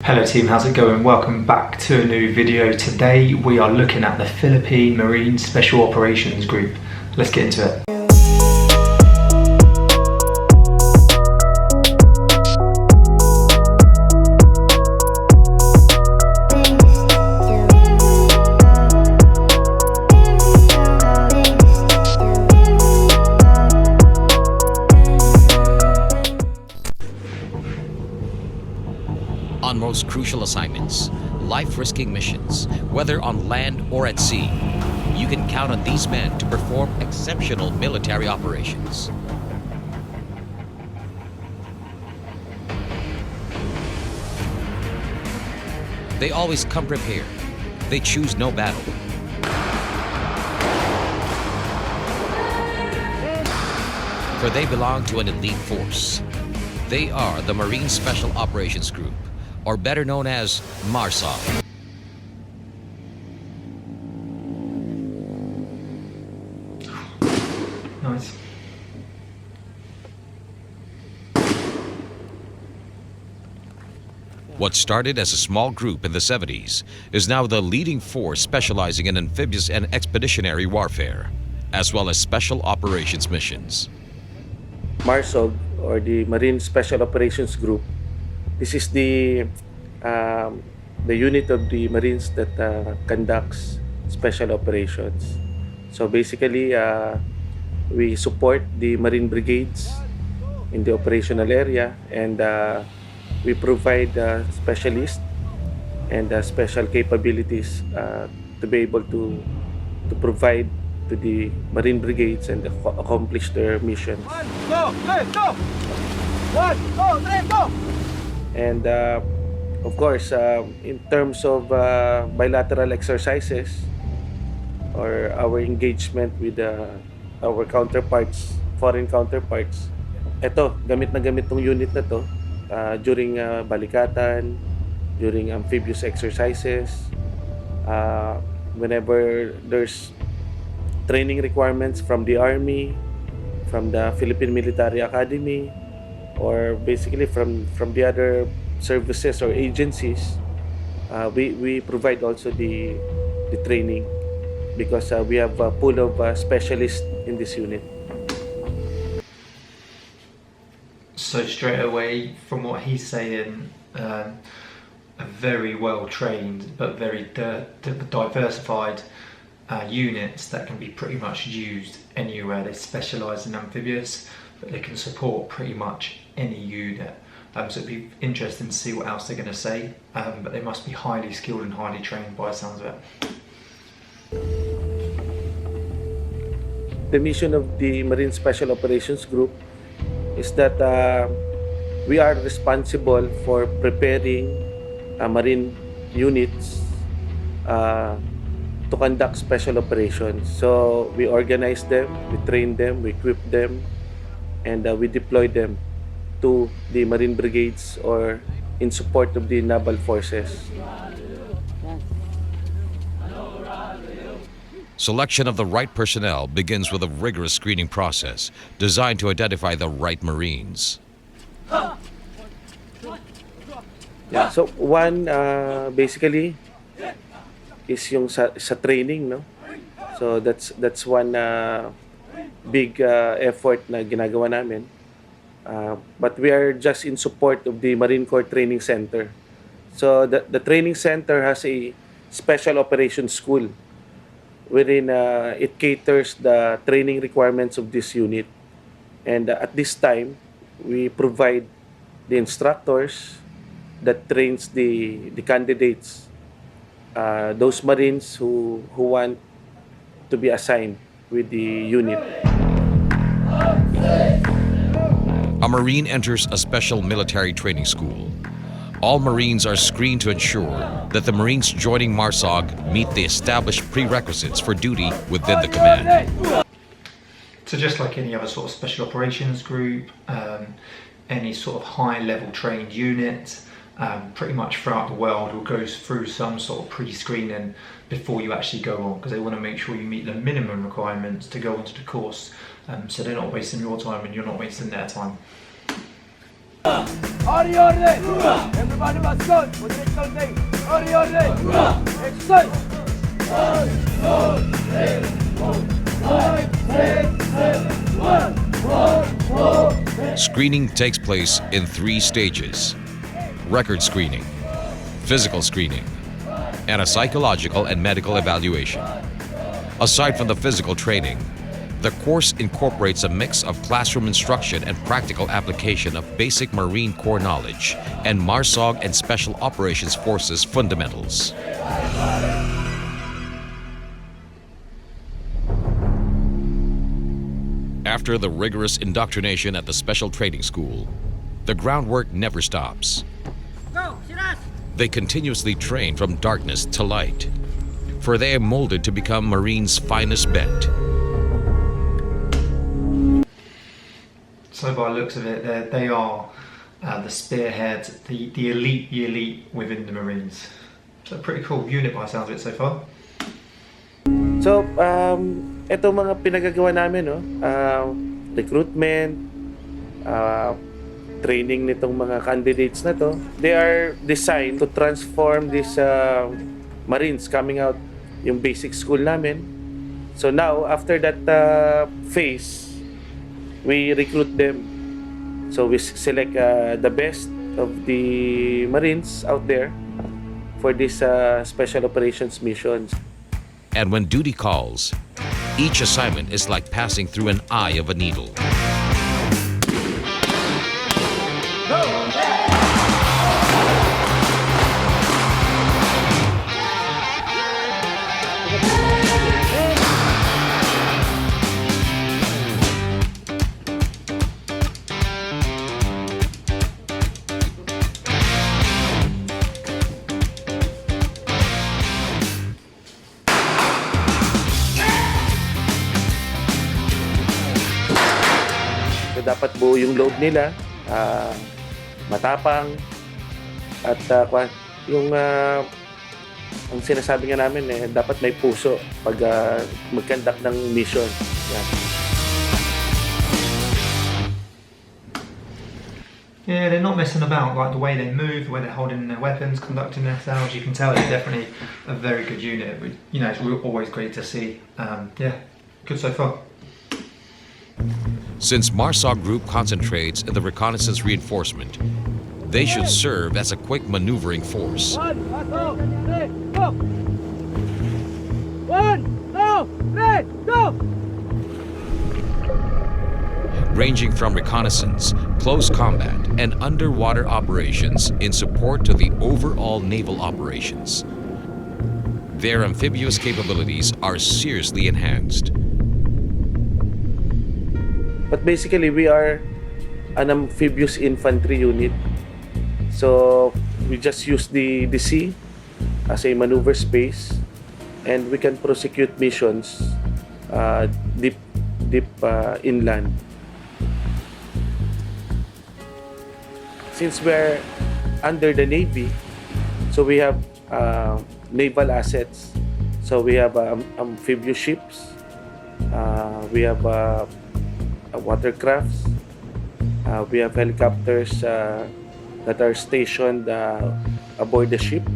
Hello team, how's it going? Welcome back to a new video. Today we are looking at the Philippine Marine Special Operations Group. Let's get into it. On most crucial assignments, life-risking missions, whether on land or at sea, you can count on these men to perform exceptional military operations. They always come prepared. They choose no battle. For they belong to an elite force. They are the Marine Special Operations Group, or better known as MARSOG. Nice. What started as a small group in the 70s is now the leading force specializing in amphibious and expeditionary warfare, as well as special operations missions. MARSOG, or the Marine Special Operations Group, this is the unit of the Marines that conducts special operations. So basically, we support the Marine brigades in the operational area, and we provide specialists and special capabilities to be able to provide to the Marine brigades and accomplish their missions. Go! Let's go! 1, 2, 3, go! And of course, in terms of bilateral exercises or our engagement with our counterparts, foreign counterparts, gamit na gamit tong unit na to during balikatan, during amphibious exercises, whenever there's training requirements from the Army, from the Philippine Military Academy, or basically from the other services or agencies, we provide also the training, because we have a pool of specialists in this unit. So straight away, from what he's saying, a very well trained but very diversified units that can be pretty much used anywhere. They specialise in amphibious, but they can support pretty much any unit. So it'd be interesting to see what else they're going to say, but they must be highly skilled and highly trained by the sounds of it. The mission of the Marine Special Operations Group is that we are responsible for preparing Marine units to conduct special operations. So we organize them, we train them, we equip them, and we deploy them to the Marine brigades or in support of the naval forces. Selection of the right personnel begins with a rigorous screening process designed to identify the right Marines. Yeah. So one basically is yung sa training, no? So that's one big effort na ginagawa namin. But we are just in support of the Marine Corps Training Center. So the training center has a special operations school wherein it caters the training requirements of this unit. And at this time, we provide the instructors that trains the candidates, those Marines who want to be assigned with the unit. A Marine enters a special military training school. All Marines are screened to ensure that the Marines joining MARSOG meet the established prerequisites for duty within the command. So just like any other sort of special operations group, any sort of high-level trained unit, pretty much throughout the world will go through some sort of pre-screening before you actually go on, because they want to make sure you meet the minimum requirements to go onto the course, so they're not wasting your time and you're not wasting their time. Ori! Everybody must go! Moderate counting! Ori! Exercise! 5, 4, 3, 5, 6, 7, 1, 4. Screening takes place in 3 stages: record screening, physical screening, and a psychological and medical evaluation. Aside from the physical training, the course incorporates a mix of classroom instruction and practical application of basic Marine Corps knowledge and MARSOG and Special Operations Forces fundamentals. After the rigorous indoctrination at the Special Training School, the groundwork never stops. They continuously train from darkness to light, for they are molded to become Marines' finest bent. So by the looks of it, they are the spearhead, the elite within the Marines. So a pretty cool unit by the sounds of it so far. So, ito mga pinagagawa namin, no? Recruitment, training nitong mga candidates na to. They are designed to transform these Marines coming out yung basic school namin. So now, after that phase, we recruit them. So we select the best of the Marines out there for these special operations missions. And when duty calls, each assignment is like passing through an eye of a needle. So dapat buo yung load nila, matapang, at yung ang sinasabi nga namin dapat may puso pag mag-conduct ng mission. Yan. Yeah, they're not messing about, like the way they move, the way they're holding their weapons, conducting themselves. You can tell it's definitely a very good unit. You know, it's always great to see. Yeah, good so far. Since MARSOG Group concentrates in the reconnaissance reinforcement, they should serve as a quick maneuvering force. 1, 2, 3, go! 1, 2, 3, go! Ranging from reconnaissance, close combat, and underwater operations in support to the overall naval operations. Their amphibious capabilities are seriously enhanced. But basically, we are an amphibious infantry unit. So we just use the sea as a maneuver space, and we can prosecute missions deep inland. Since we're under the Navy, so we have naval assets. So we have amphibious ships, we have watercrafts, we have helicopters that are stationed aboard the ship.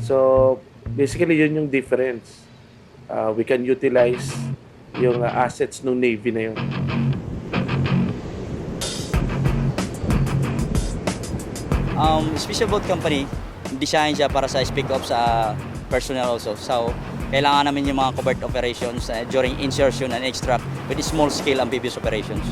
So basically yun yung difference. We can utilize yung assets ng Navy na yun. Special boat company, design siya para sa speak up sa personnel also. So, kailangan namin yung mga covert operations during insertion and extract with small scale amphibious operations.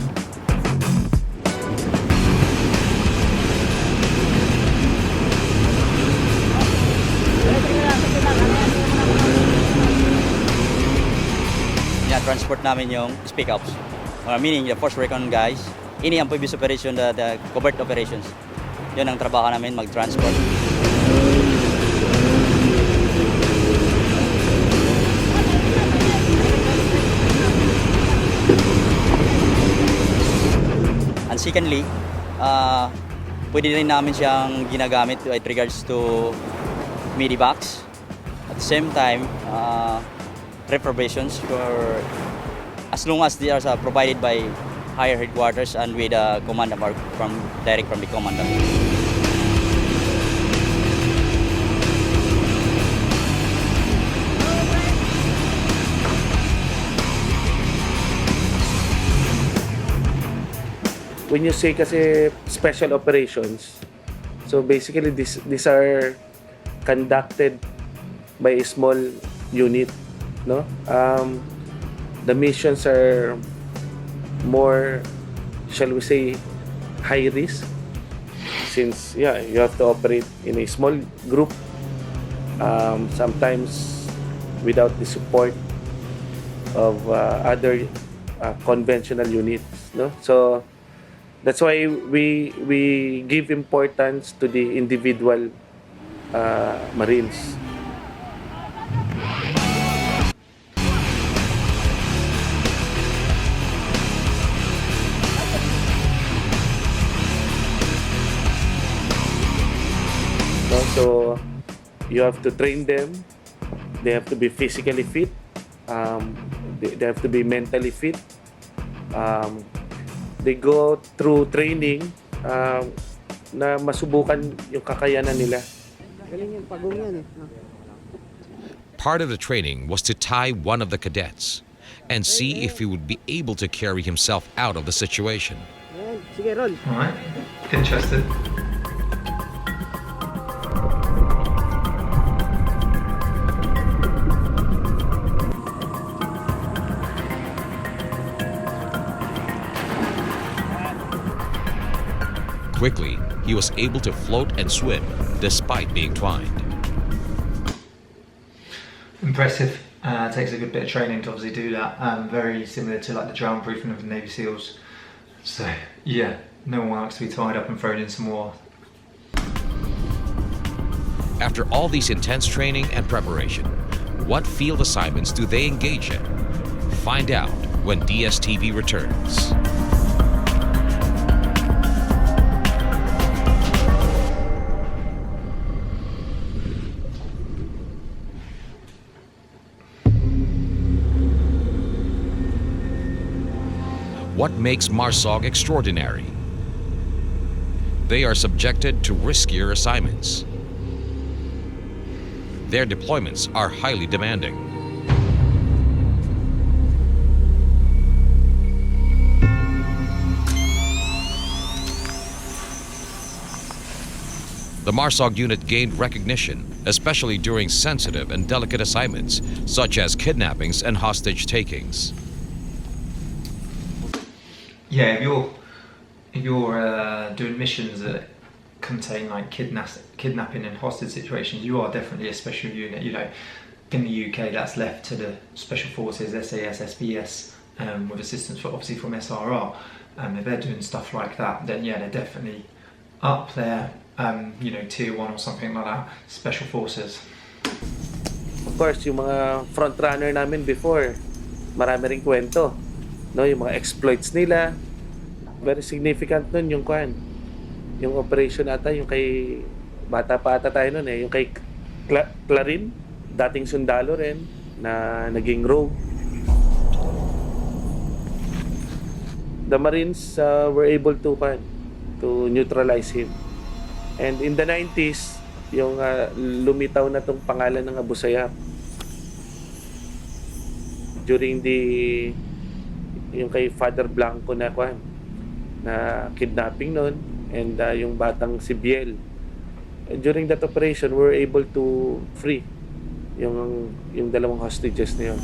Transport namin yung speak ups, meaning the force recon guys, any amphibious operation, the covert operations. Yun ang trabaho namin, mag-transport. And secondly, pwede rin namin siyang ginagamit with regards to medivacs. At the same time, reprobations for as long as they are provided by higher headquarters and with command from direct from the commandant. When you say kasi special operations, so basically these are conducted by a small unit, no? The missions are more, shall we say, high risk, since you have to operate in a small group, sometimes without the support of other conventional units, no? So that's why we give importance to the individual Marines. No? So you have to train them. They have to be physically fit. They have to be mentally fit. They go through training na masubukan yung kakayanan nila. Part of the training was to tie one of the cadets and see if he would be able to carry himself out of the situation. Sige, roll. Alright, interested. Quickly, he was able to float and swim despite being twined. Impressive. Takes a good bit of training to obviously do that. Very similar to like the drown proofing of the Navy SEALs. So yeah, no one likes to be tied up and thrown in some water. After all these intense training and preparation, what field assignments do they engage in? Find out when DSTV returns. What makes MARSOG extraordinary? They are subjected to riskier assignments. Their deployments are highly demanding. The MARSOG unit gained recognition, especially during sensitive and delicate assignments, such as kidnappings and hostage takings. Yeah, if you're doing missions that contain like kidnapping and hostage situations, you are definitely a special unit. You know, in the UK, that's left to the Special Forces, SAS, SBS, with assistance obviously from SRR. If they're doing stuff like that, then yeah, they're definitely up there. You know, tier 1 or something like that. Special Forces. Of course, yung mga front runner namin before, marami ring kwento. No, yung mga exploits nila. Very significant nun yung yung operation ata, yung kay bata pa ata tayo nun yung kay Clarin, dating sundalo rin na naging rogue. The Marines were able to neutralize him. And in the 90s, yung lumitaw na tong pangalan ng Abu Sayyaf during yung kay Father Blanco na na kidnapping noon, and yung batang si Biel. During that operation, we were able to free yung dalawang hostages na yun.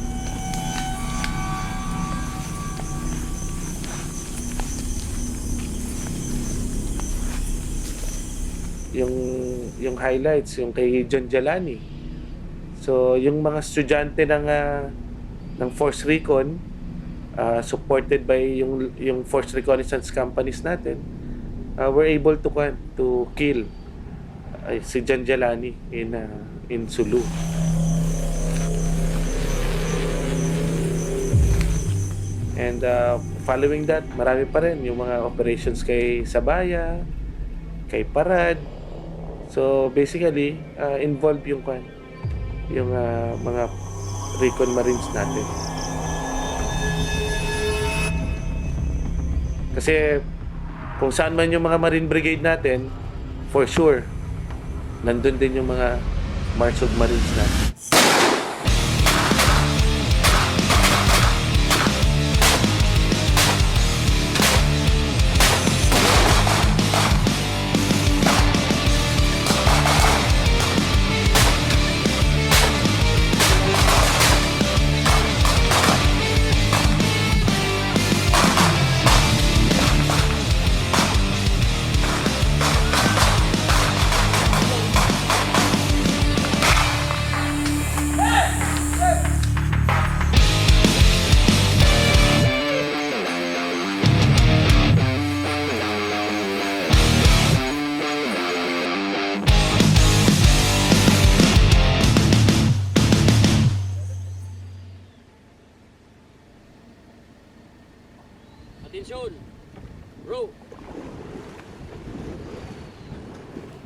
Yung highlights, yung kay John Jalani. So, yung mga estudyante ng Force Recon, supported by yung Force Reconnaissance companies natin, were able to kill si John Jalani in Sulu. And following that, marami pa rin yung mga operations kay Sabaya, kay Parad. So basically, involved yung mga Recon Marines natin. Kasi kung saan man yung mga Marine Brigade natin, for sure, nandun din yung mga MARSOG Marines natin.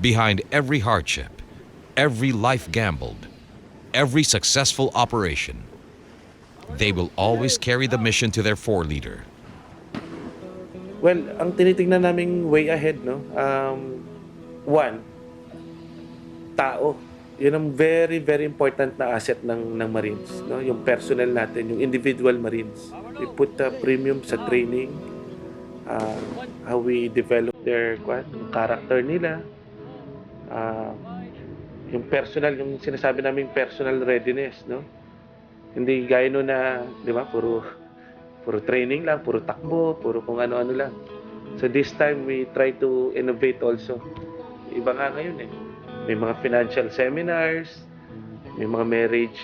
Behind every hardship, every life gambled, every successful operation, they will always carry the mission to their leader. Well, ang tinitingnan naming way ahead, no? One, tao. Yun ang very, very important na asset ng Marines, no? Yung personnel natin, yung individual Marines. We put a premium sa training, how we develop their character nila, yung personal, yung sinasabi naming personal readiness, no? Hindi gaya no na, di ba, puro training lang, puro takbo, puro kung ano-ano lang. So this time we try to innovate also. Iba nga ngayon eh. May mga financial seminars, may mga marriage,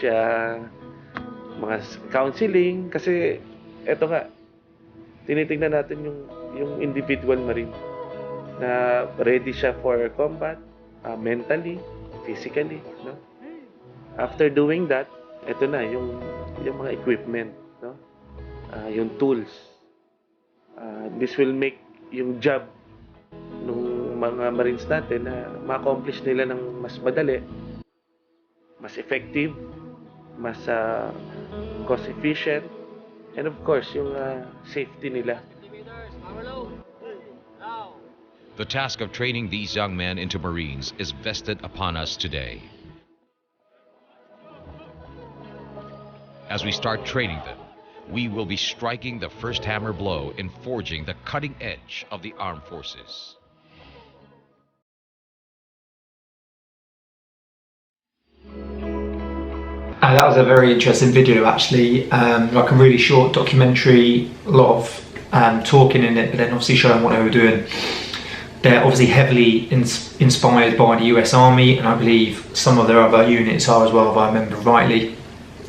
mga counseling, kasi eto nga, tinitingnan natin yung individual Marine na ready siya for combat, mentally, physically, no? After doing that, ito na yung mga equipment, no? Yung tools. This will make yung job ng mga Marines natin na ma-accomplish nila ng mas madali, mas effective, mas cost efficient, and of course yung safety nila. The task of training these young men into Marines is vested upon us today. As we start training them, we will be striking the first hammer blow in forging the cutting edge of the armed forces. That was a very interesting video, actually. Like a really short documentary, a lot of talking in it, but then obviously showing what they were doing. They're obviously heavily inspired by the US Army, and I believe some of their other units are as well, if I remember rightly.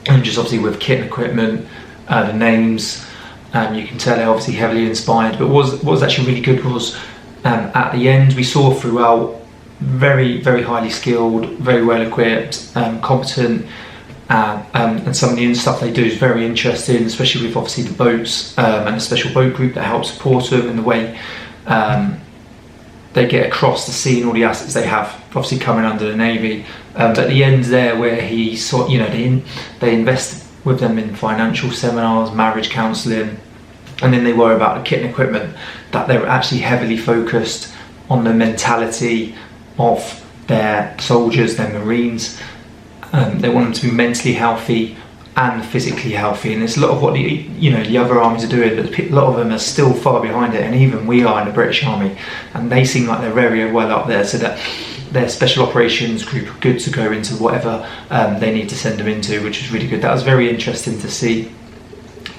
And just obviously with kit and equipment, the names, you can tell they're obviously heavily inspired. But what was actually really good was at the end we saw throughout very, very highly skilled, very well equipped, competent, and some of the stuff they do is very interesting, especially with obviously the boats and a special boat group that helps support them in the way they get across the sea and all the assets they have, obviously coming under the Navy. But at the end there, where he saw, they invest with them in financial seminars, marriage counselling, and then they worry about the kit and equipment, that they're actually heavily focused on the mentality of their soldiers, their Marines. They want them to be mentally healthy and physically healthy, and it's a lot of what the other armies are doing, but a lot of them are still far behind it, and even we are in the British Army, and they seem like they're very well up there, so that their special operations group are good to go into whatever they need to send them into, which is really good. That was very interesting to see.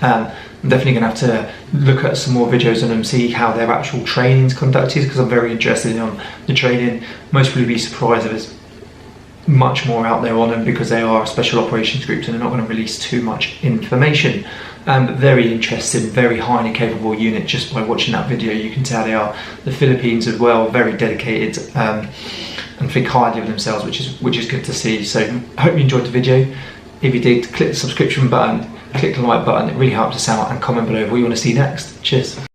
I'm definitely going to have to look at some more videos on them, see how their actual training is conducted, because I'm very interested in the training. Most people will be surprised if there's much more out there on them, because they are special operations groups and they're not going to release too much information. But very interesting, very highly capable unit. Just by watching that video you can tell they are. The Philippines as well, very dedicated and think highly of themselves, which is good to see. So I hope you enjoyed the video. If you did, click the subscription button, click the like button, it really helps us out, and comment below what you want to see next. Cheers.